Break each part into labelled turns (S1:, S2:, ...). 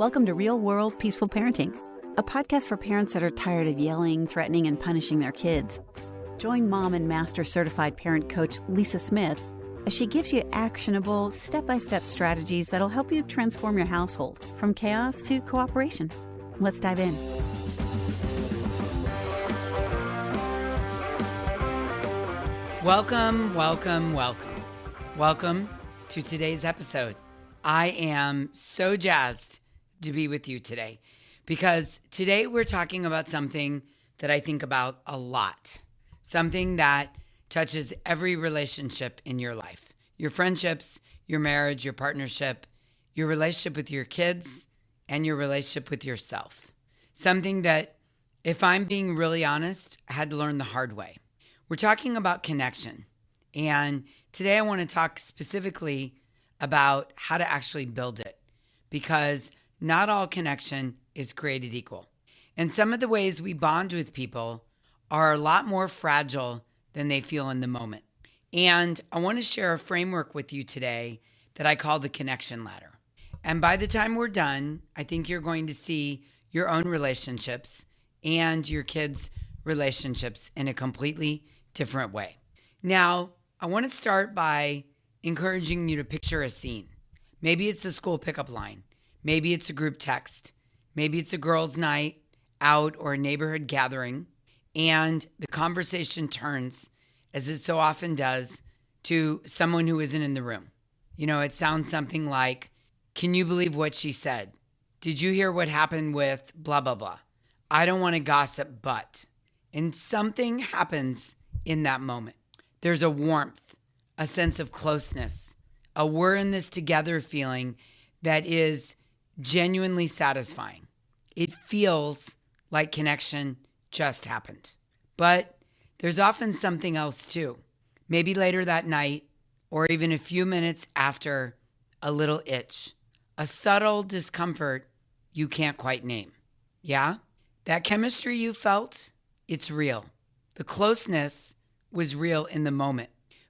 S1: Welcome to Real World Peaceful Parenting, a podcast for parents that are tired of yelling, threatening, and punishing their kids. Join mom and master certified parent coach Lisa Smith as she gives you actionable, step-by-step strategies that'll help you transform your household from chaos to cooperation. Let's dive in.
S2: Welcome to today's episode. I am so jazzed to be with you today because today we're talking about something that I think about a lot, something that touches every relationship in your life, your friendships, your marriage, your partnership, your relationship with your kids, and your relationship with yourself. Something that, if I'm being really honest, I had to learn the hard way. We're talking about connection, and today I want to talk specifically about how to actually build it, because not all connection is created equal. And some of the ways we bond with people are a lot more fragile than they feel in the moment. And I want to share a framework with you today that I call the connection ladder. And by the time we're done, I think you're going to see your own relationships and your kids' relationships in a completely different way. Now, I want to start by encouraging you to picture a scene. Maybe it's a school pickup line. Maybe it's a group text. Maybe it's a girls' night out or a neighborhood gathering. And the conversation turns, as it so often does, to someone who isn't in the room. You know, it sounds something like, "Can you believe what she said? Did you hear what happened with blah, blah, blah? I don't want to gossip, but..." And something happens in that moment. There's a warmth, a sense of closeness, a we're in this together feeling that is genuinely satisfying. It feels like connection just happened. But there's often something else too. Maybe later that night, or even a few minutes after, a little itch, a subtle discomfort you can't quite name. Yeah? That chemistry you felt, it's real. The closeness was real in the moment.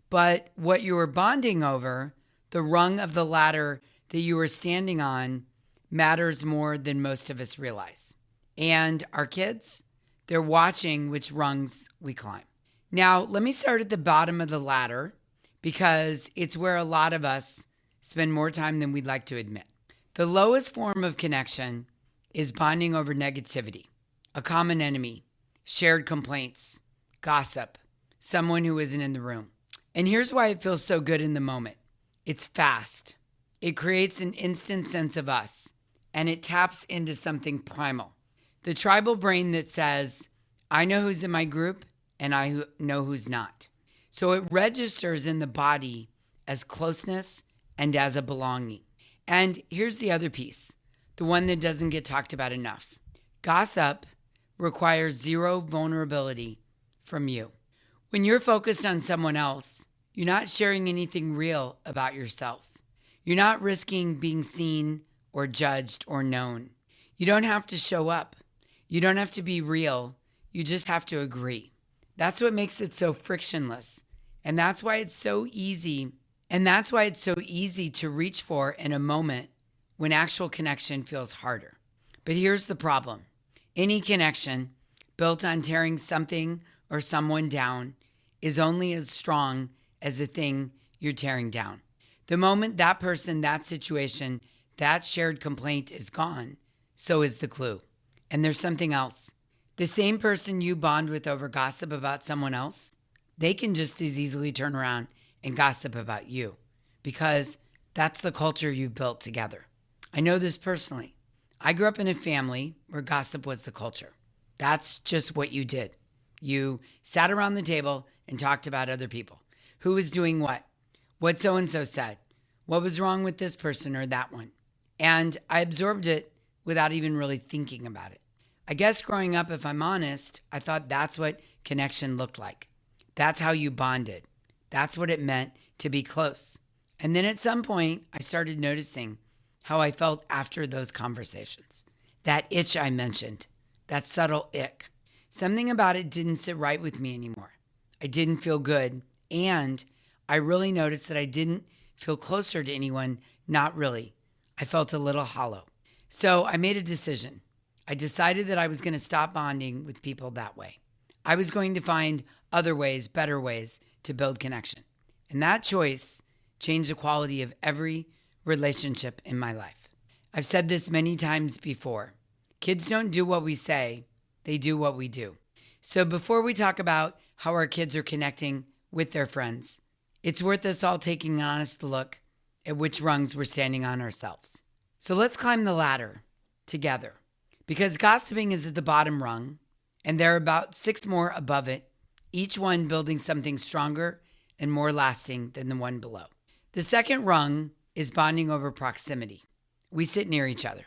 S2: But what you were bonding over, the rung of the ladder that you were standing on, matters more than most of us realize. And our kids, they're watching which rungs we climb. Now, let me start at the bottom of the ladder because it's where a lot of us spend more time than we'd like to admit. The lowest form of connection is bonding over negativity, a common enemy, shared complaints, gossip, someone who isn't in the room. And here's why it feels so good in the moment. It's fast. It creates an instant sense of us, and it taps into something primal. The tribal brain that says, I know who's in my group, and I know who's not. So it registers in the body as closeness and as a belonging. And here's the other piece, the one that doesn't get talked about enough. Gossip requires zero vulnerability from you. When you're focused on someone else, you're not sharing anything real about yourself. You're not risking being seen or judged or known. You don't have to show up. You don't have to be real. You just have to agree. That's what makes it so frictionless. And that's why it's so easy. And that's why it's so easy to reach for in a moment when actual connection feels harder. But here's the problem. Any connection built on tearing something or someone down is only as strong as the thing you're tearing down. The moment that person, that situation, that shared complaint is gone, so is the glue. And there's something else. The same person you bond with over gossip about someone else, they can just as easily turn around and gossip about you because that's the culture you've built together. I know this personally. I grew up in a family where gossip was the culture. That's just what you did. You sat around the table and talked about other people. Who was doing what so-and-so said, what was wrong with this person or that one. And I absorbed it without even really thinking about it. I guess growing up, if I'm honest, I thought that's what connection looked like. That's how you bonded. That's what it meant to be close. And then at some point, I started noticing how I felt after those conversations. That itch I mentioned, that subtle ick. Something about it didn't sit right with me anymore. I didn't feel good. And I really noticed that I didn't feel closer to anyone. Not really. I felt a little hollow. So I made a decision. I decided that I was going to stop bonding with people that way. I was going to find other ways, better ways to build connection. And that choice changed the quality of every relationship in my life. I've said this many times before. Kids don't do what we say, they do what we do. So before we talk about how our kids are connecting with their friends, it's worth us all taking an honest look at which rungs we're standing on ourselves. So let's climb the ladder together, because gossiping is at the bottom rung and there are about 6 more above it, each one building something stronger and more lasting than the one below. The second rung is bonding over proximity. We sit near each other.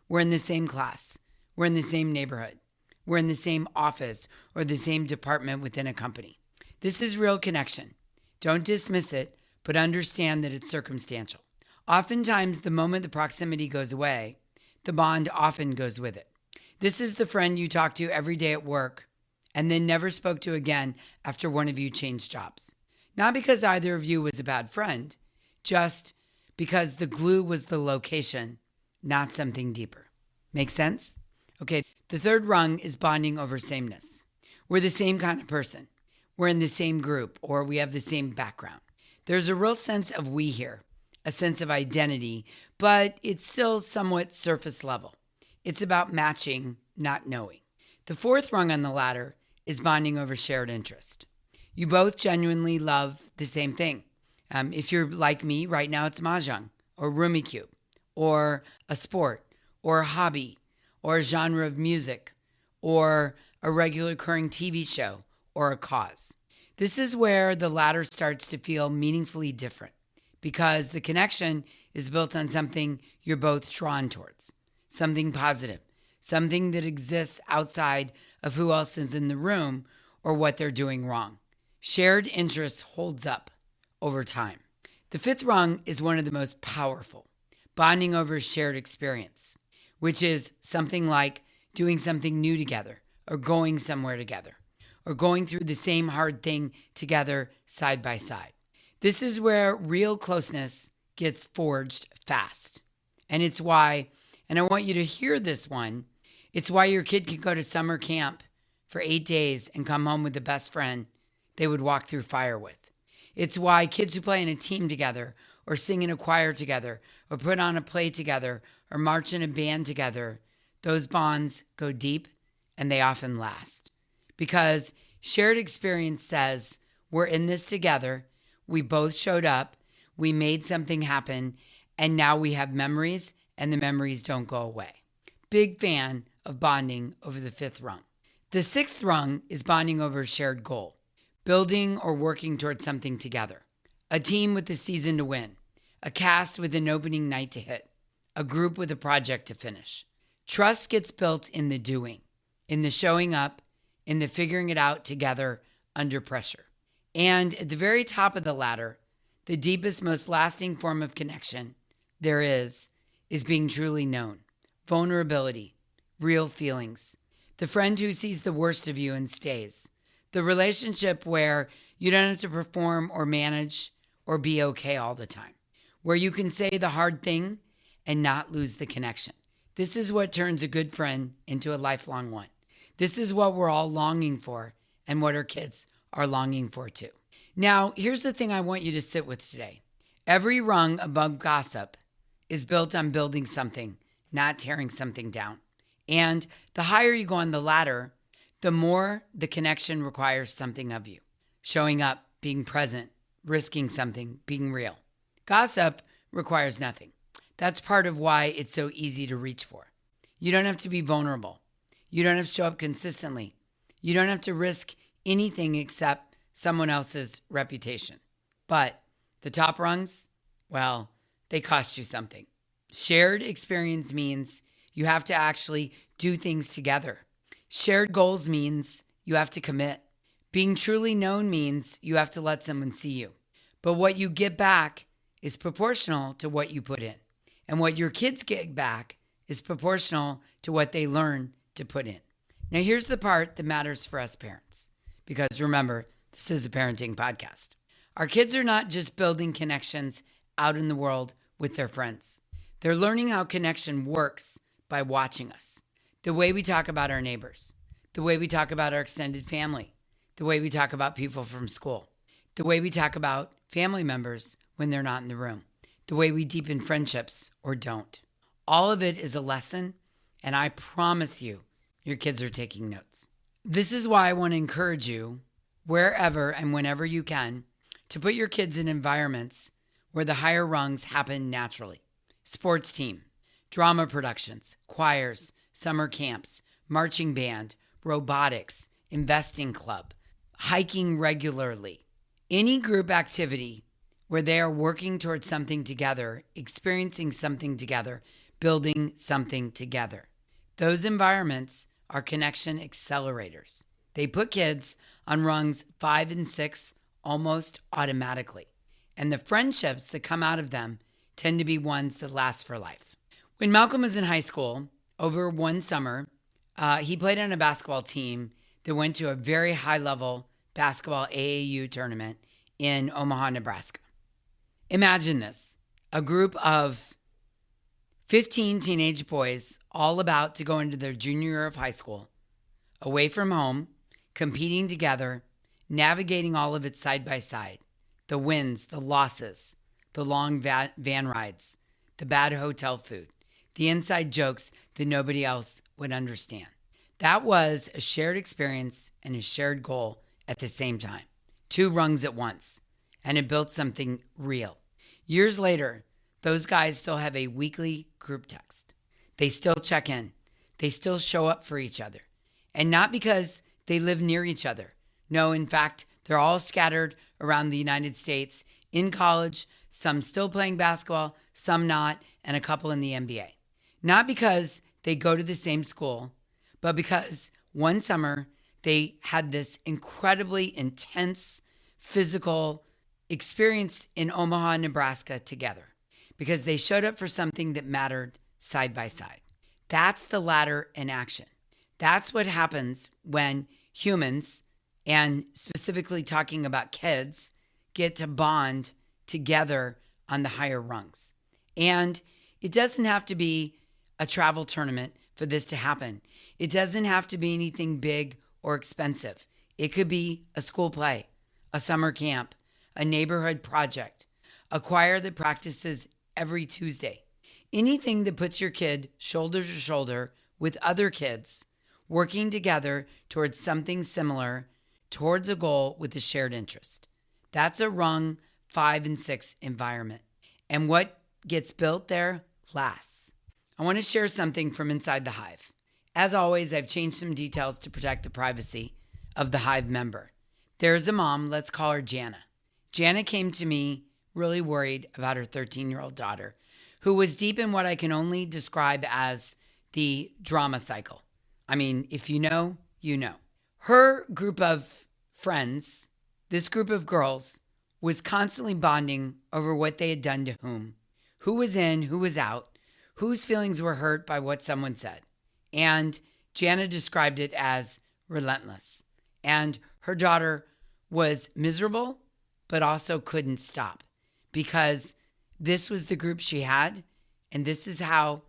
S2: We're in the same class. We're in the same neighborhood. We're in the same office or the same department within a company. This is real connection. Don't dismiss it, but understand that it's circumstantial. Oftentimes, the moment the proximity goes away, the bond often goes with it. This is the friend you talk to every day at work and then never spoke to again after one of you changed jobs. Not because either of you was a bad friend, just because the glue was the location, not something deeper. Make sense? Okay, the third rung is bonding over sameness. We're the same kind of person. We're in the same group, or we have the same background. There's a real sense of we here, a sense of identity, but it's still somewhat surface level. It's about matching, not knowing. The fourth rung on the ladder is bonding over shared interest. You both genuinely love the same thing. If you're like me, right now it's mahjong, or Rummikub, or a sport, or a hobby, or a genre of music, or a regular occurring TV show, or a cause. This is where the ladder starts to feel meaningfully different, because the connection is built on something you're both drawn towards, something positive, something that exists outside of who else is in the room or what they're doing wrong. Shared interest holds up over time. The fifth rung is one of the most powerful, bonding over shared experience, which is something like doing something new together, or going somewhere together, or going through the same hard thing together side by side. This is where real closeness gets forged fast. And it's why, and I want you to hear this one, it's why your kid can go to summer camp for 8 days and come home with the best friend they would walk through fire with. It's why kids who play in a team together, or sing in a choir together, or put on a play together, or march in a band together, those bonds go deep and they often last. Because shared experience says, we're in this together, we both showed up, we made something happen, and now we have memories, and the memories don't go away. Big fan of bonding over the fifth rung. The sixth rung is bonding over a shared goal, building or working towards something together. A team with a season to win, a cast with an opening night to hit, a group with a project to finish. Trust gets built in the doing, in the showing up, in the figuring it out together under pressure. And at the very top of the ladder, the deepest, most lasting form of connection there is being truly known. Vulnerability, real feelings. The friend who sees the worst of you and stays. The relationship where you don't have to perform or manage or be okay all the time. Where you can say the hard thing and not lose the connection. This is what turns a good friend into a lifelong one. This is what we're all longing for, and what our kids are longing for too. Now, here's the thing I want you to sit with today. Every rung above gossip is built on building something, not tearing something down. And the higher you go on the ladder, the more the connection requires something of you. Showing up, being present, risking something, being real. Gossip requires nothing. That's part of why it's so easy to reach for. You don't have to be vulnerable. You don't have to show up consistently. You don't have to risk anything except someone else's reputation. But the top rungs, well, they cost you something. Shared experience means you have to actually do things together. Shared goals means you have to commit. Being truly known means you have to let someone see you. But what you get back is proportional to what you put in. And what your kids get back is proportional to what they learn to put in. Now, here's the part that matters for us parents. Because remember, this is a parenting podcast. Our kids are not just building connections out in the world with their friends. They're learning how connection works by watching us. The way we talk about our neighbors, the way we talk about our extended family, the way we talk about people from school, the way we talk about family members when they're not in the room, the way we deepen friendships or don't. All of it is a lesson, and I promise you, your kids are taking notes. This is why I want to encourage you, wherever and whenever you can, to put your kids in environments where the higher rungs happen naturally. Sports team, drama productions, choirs, summer camps, marching band, robotics, investing club, hiking regularly. Any group activity where they are working towards something together, experiencing something together, building something together. Those environments are connection accelerators. They put kids on rungs 5 and 6 almost automatically. And the friendships that come out of them tend to be ones that last for life. When Malcolm was in high school, over one summer, he played on a basketball team that went to a very high-level basketball AAU tournament in Omaha, Nebraska. Imagine this, a group of 15 teenage boys all about to go into their junior year of high school, away from home, competing together, navigating all of it side by side. The wins, the losses, the long van rides, the bad hotel food, the inside jokes that nobody else would understand. That was a shared experience and a shared goal at the same time. 2 rungs at once, and it built something real. Years later, those guys still have a weekly group text. They still check in. They still show up for each other. And not because they live near each other. No, in fact, they're all scattered around the United States in college, some still playing basketball, some not, and a couple in the NBA. Not because they go to the same school, but because one summer they had this incredibly intense physical experience in Omaha, Nebraska together because they showed up for something that mattered side by side. That's the ladder in action. That's what happens when humans, and specifically talking about kids, get to bond together on the higher rungs. And it doesn't have to be a travel tournament for this to happen. It doesn't have to be anything big or expensive. It could be a school play, a summer camp, a neighborhood project, a choir that practices every Tuesday. Anything that puts your kid shoulder to shoulder with other kids working together towards something similar, towards a goal with a shared interest. That's a rung 5 and 6 environment. And what gets built there lasts. I want to share something from inside the hive. As always, I've changed some details to protect the privacy of the hive member. There's a mom, let's call her Jana. Jana came to me really worried about her 13-year-old daughter, who was deep in what I can only describe as the drama cycle. I mean, if you know, you know. Her group of friends, this group of girls, was constantly bonding over what they had done to whom, who was in, who was out, whose feelings were hurt by what someone said. And Jana described it as relentless. And her daughter was miserable, but also couldn't stop because this was the group she had, and this is how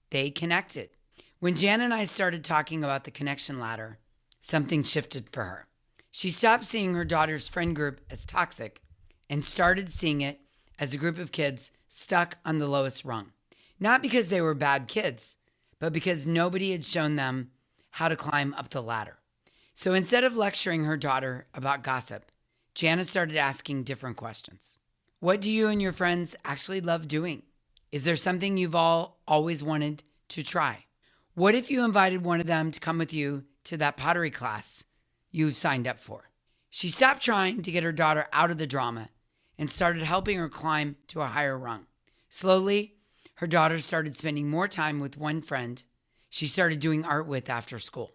S2: they connected. When Jan and I started talking about the connection ladder, something shifted for her. She stopped seeing her daughter's friend group as toxic and started seeing it as a group of kids stuck on the lowest rung. Not because they were bad kids, but because nobody had shown them how to climb up the ladder. So instead of lecturing her daughter about gossip, Jana started asking different questions. What do you and your friends actually love doing? Is there something you've all always wanted to try? What if you invited one of them to come with you to that pottery class you've signed up for? She stopped trying to get her daughter out of the drama and started helping her climb to a higher rung. Slowly, her daughter started spending more time with one friend she started doing art with after school,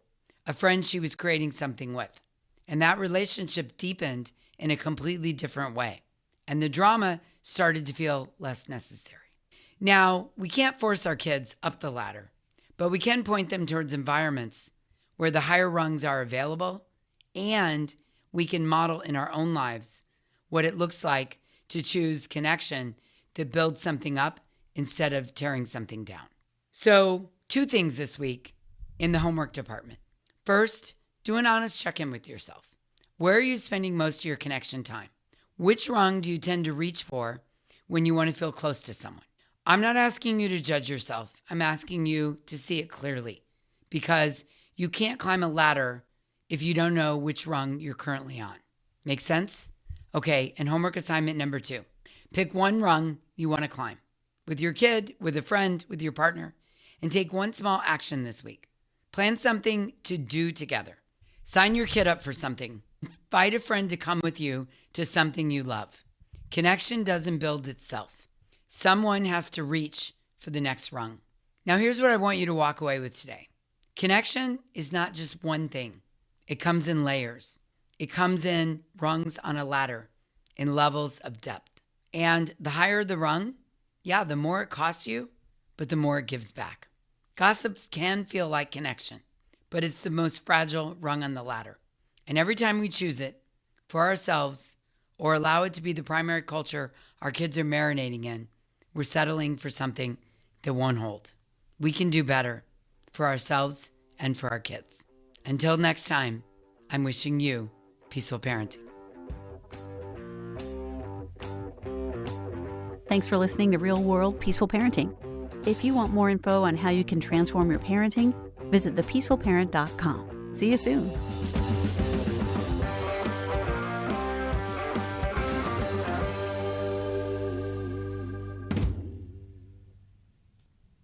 S2: a friend she was creating something with. And that relationship deepened in a completely different way. And the drama started to feel less necessary. Now, we can't force our kids up the ladder, but we can point them towards environments where the higher rungs are available, and we can model in our own lives what it looks like to choose connection that builds something up instead of tearing something down. So 2 things this week in the homework department. First, do an honest check-in with yourself. Where are you spending most of your connection time? Which rung do you tend to reach for when you want to feel close to someone? I'm not asking you to judge yourself. I'm asking you to see it clearly, because you can't climb a ladder if you don't know which rung you're currently on. Make sense? Okay, and homework assignment number 2. Pick one rung you want to climb with your kid, with a friend, with your partner, and take one small action this week. Plan something to do together. Sign your kid up for something. Find a friend to come with you to something you love. Connection doesn't build itself. Someone has to reach for the next rung. Now, here's what I want you to walk away with today. Connection is not just one thing. It comes in layers. It comes in rungs on a ladder, in levels of depth. And the higher the rung, the more it costs you, but the more it gives back. Gossip can feel like connection, but it's the most fragile rung on the ladder. And every time we choose it for ourselves or allow it to be the primary culture our kids are marinating in, we're settling for something that won't hold. We can do better for ourselves and for our kids. Until next time, I'm wishing you peaceful parenting.
S1: Thanks for listening to Real World Peaceful Parenting. If you want more info on how you can transform your parenting, visit thepeacefulparent.com. See you soon.